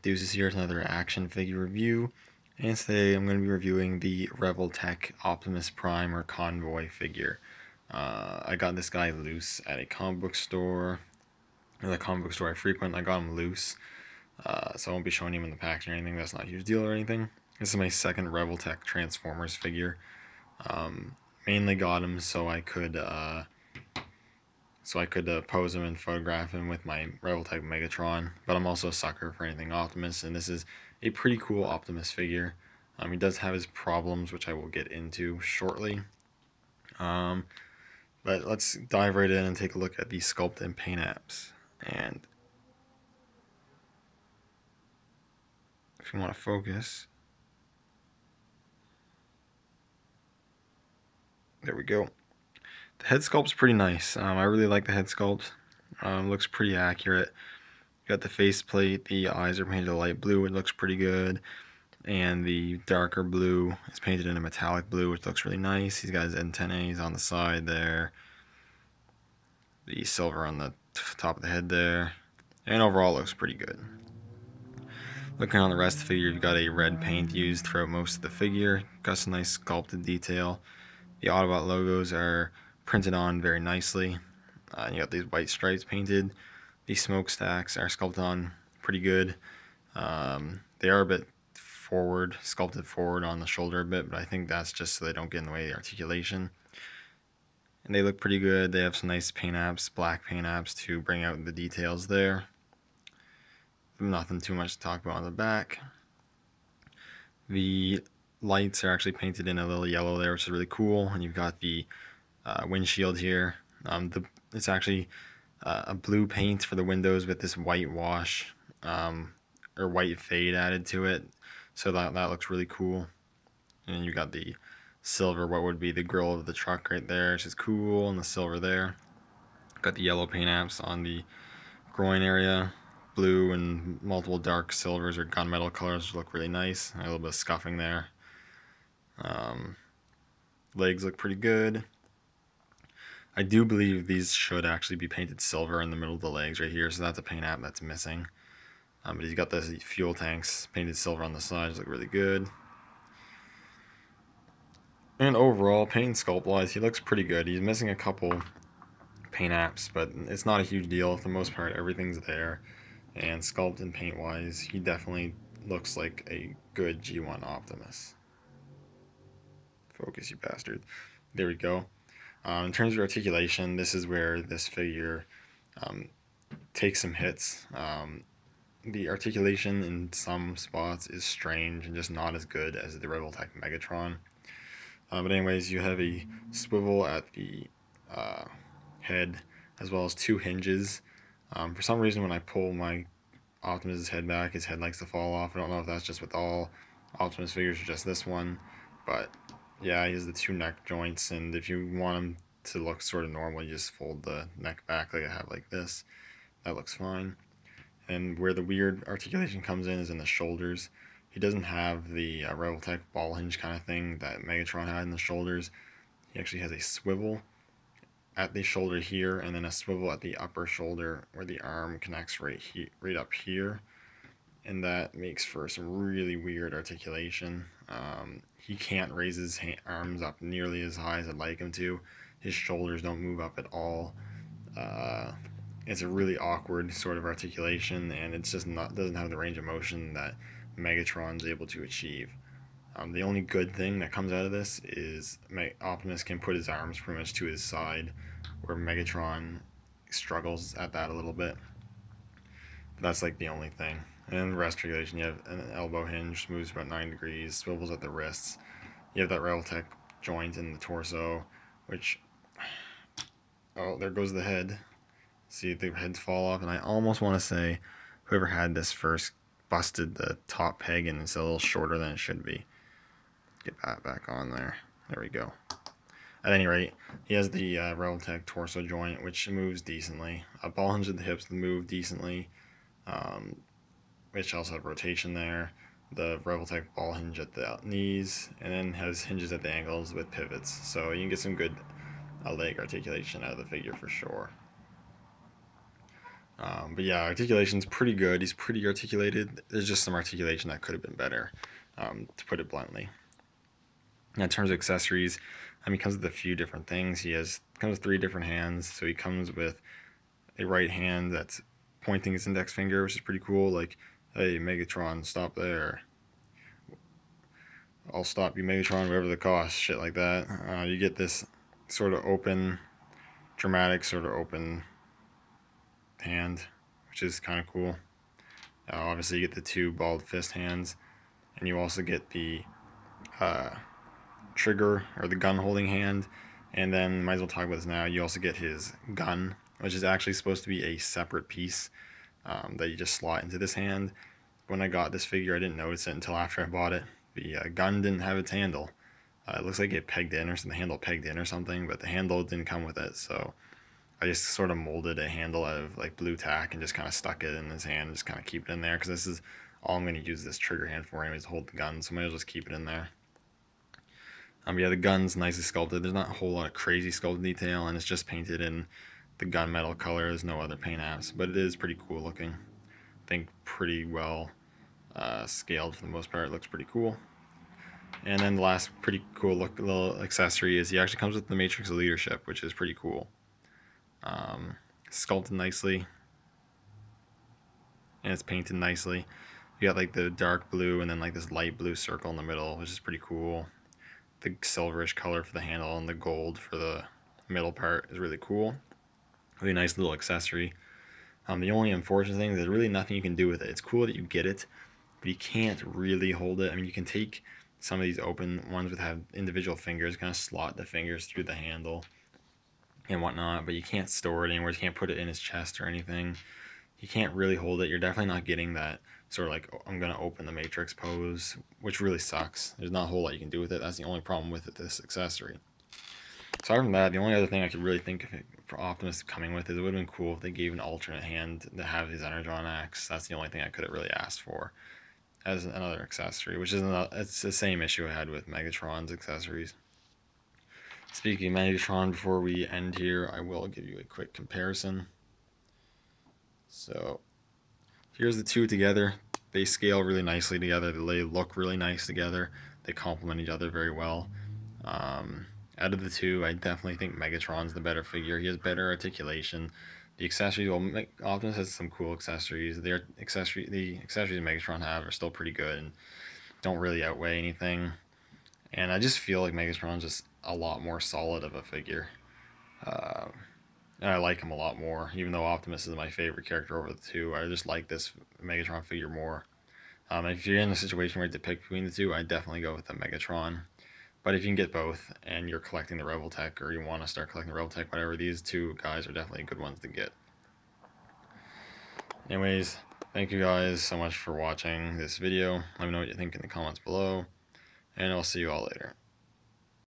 Deuces here. It's another action figure review, and today I'm going to be reviewing the Revoltech Optimus Prime or Convoy figure. I got this guy loose at a comic book store, or the comic book store I frequent. I got him loose, so I won't be showing him in the packaging or anything. That's not a huge deal or anything. This is my second Revoltech Transformers figure. Mainly got him so I could pose him and photograph him with my Revoltech Megatron, but I'm also a sucker for anything Optimus, and this is a pretty cool Optimus figure. He does have his problems, which I will get into shortly. But let's dive right in and take a look at the Sculpt and Paint apps. And if you want to focus, there we go. The head sculpt's pretty nice. I really like the head sculpt. Looks pretty accurate. Got the faceplate, the eyes are painted a light blue, it looks pretty good. And the darker blue is painted in a metallic blue, which looks really nice. He's got his antennae on the side there. The silver on the top of the head there. And overall looks pretty good. Looking on the rest of the figure, you've got a red paint used throughout most of the figure. Got some nice sculpted detail. The Autobot logos are printed on very nicely. You got these white stripes painted. These smokestacks are sculpted on pretty good. They are a bit sculpted forward on the shoulder a bit, but I think that's just so they don't get in the way of the articulation. And they look pretty good. They have some nice paint apps, black paint apps to bring out the details there. Nothing too much to talk about on the back. The lights are actually painted in a little yellow there, which is really cool. And you've got the windshield here. It's actually a blue paint for the windows with this white wash or white fade added to it, so that looks really cool. And you got the silver, what would be the grill of the truck right there, which is cool, and the silver there. Got the yellow paint apps on the groin area, blue and multiple dark silvers or gunmetal colors, which look really nice. A little bit of scuffing there. Legs look pretty good. I do believe these should actually be painted silver in the middle of the legs right here, so that's a paint app that's missing. But he's got the fuel tanks painted silver on the sides, look really good. And overall, paint sculpt wise, he looks pretty good. He's missing a couple paint apps, but it's not a huge deal. For the most part, everything's there. And sculpt and paint wise, he definitely looks like a good G1 Optimus. Focus, you bastard. There we go. In terms of articulation, this is where this figure takes some hits. The articulation in some spots is strange and just not as good as the Revoltech Megatron. But anyways, you have a swivel at the head, as well as two hinges. For some reason, when I pull my Optimus' head back, his head likes to fall off. I don't know if that's just with all Optimus figures or just this one, but yeah, he has the two neck joints, and if you want him to look sort of normal, you just fold the neck back like I have like this. That looks fine. And where the weird articulation comes in is in the shoulders. He doesn't have the Revoltech ball hinge kind of thing that Megatron had in the shoulders. He actually has a swivel at the shoulder here, and then a swivel at the upper shoulder where the arm connects right up here. And that makes for some really weird articulation. He can't raise his arms up nearly as high as I'd like him to. His shoulders don't move up at all. It's a really awkward sort of articulation, and it's just doesn't have the range of motion that Megatron's able to achieve. The only good thing that comes out of this is Optimus can put his arms pretty much to his side, where Megatron struggles at that a little bit. But that's like the only thing. And then the rest articulation, you have an elbow hinge, moves about 9 degrees, swivels at the wrists. You have that Revoltech joint in the torso, which, oh, there goes the head. See, the heads fall off, and I almost want to say whoever had this first busted the top peg, and it's a little shorter than it should be. Get that back on there. There we go. At any rate, he has the Revoltech torso joint, which moves decently. A ball hinge at the hips move decently, which also have rotation there. The Revoltech ball hinge at the knees, and then has hinges at the ankles with pivots. So you can get some good leg articulation out of the figure for sure. But yeah, articulation's pretty good. He's pretty articulated. There's just some articulation that could have been better, to put it bluntly. Now, in terms of accessories, he comes with a few different things. Comes with 3 different hands. So he comes with a right hand that's pointing his index finger, which is pretty cool. Like, hey, Megatron, stop there. I'll stop you, Megatron, whatever the cost. Shit like that. You get this sort of open, dramatic sort of open hand, which is kind of cool. Obviously, you get the 2 balled fist hands, and you also get the trigger or the gun holding hand. And then, might as well talk about this now, you also get his gun, which is actually supposed to be a separate piece that you just slot into this hand. When I got this figure, I didn't notice it until after I bought it. The gun didn't have its handle. It looks like it pegged in, or something, the handle pegged in or something, but the handle didn't come with it. So I just sort of molded a handle out of like blue tack and just kind of stuck it in his hand and just kind of keep it in there, because this is all I'm going to use this trigger hand for anyways, to hold the gun, so I might as well just keep it in there. Yeah, the gun's nicely sculpted. There's not a whole lot of crazy sculpted detail, and it's just painted in the gunmetal color. There's no other paint apps, but it is pretty cool looking. I think pretty well scaled for the most part. It looks pretty cool. And then the last pretty cool little accessory is he actually comes with the Matrix of Leadership, which is pretty cool. Sculpted nicely, and it's painted nicely. You got like the dark blue and then like this light blue circle in the middle, which is pretty cool. The silverish color for the handle and the gold for the middle part is really cool. Really nice little accessory. The only unfortunate thing is there's really nothing you can do with it. It's cool that you get it, but you can't really hold it. I mean, you can take some of these open ones that have individual fingers, kind of slot the fingers through the handle and whatnot, but you can't store it anywhere. You can't put it in his chest or anything. You can't really hold it. You're definitely not getting that sort of like, I'm going to open the Matrix pose, which really sucks. There's not a whole lot you can do with it. That's the only problem with it, this accessory. So other than that, the only other thing I could really think of for Optimus coming with is it would have been cool if they gave an alternate hand to have his Energon axe. That's the only thing I could have really asked for as another accessory, which is it's the same issue I had with Megatron's accessories. Speaking of Megatron, before we end here, I will give you a quick comparison. So here's the 2 together. They scale really nicely together. They look really nice together. They complement each other very well. Out of the 2, I definitely think Megatron's the better figure. He has better articulation. The accessories, well, Optimus has some cool accessories. The accessories Megatron have are still pretty good and don't really outweigh anything. And I just feel like Megatron's just a lot more solid of a figure. And I like him a lot more, even though Optimus is my favorite character over the 2. I just like this Megatron figure more. If you're in a situation where you have to pick between the 2, I'd definitely go with the Megatron. But if you can get both, and you're collecting the Revoltech, or you want to start collecting the Revoltech, whatever, these 2 guys are definitely good ones to get. Anyways, thank you guys so much for watching this video. Let me know what you think in the comments below, and I'll see you all later.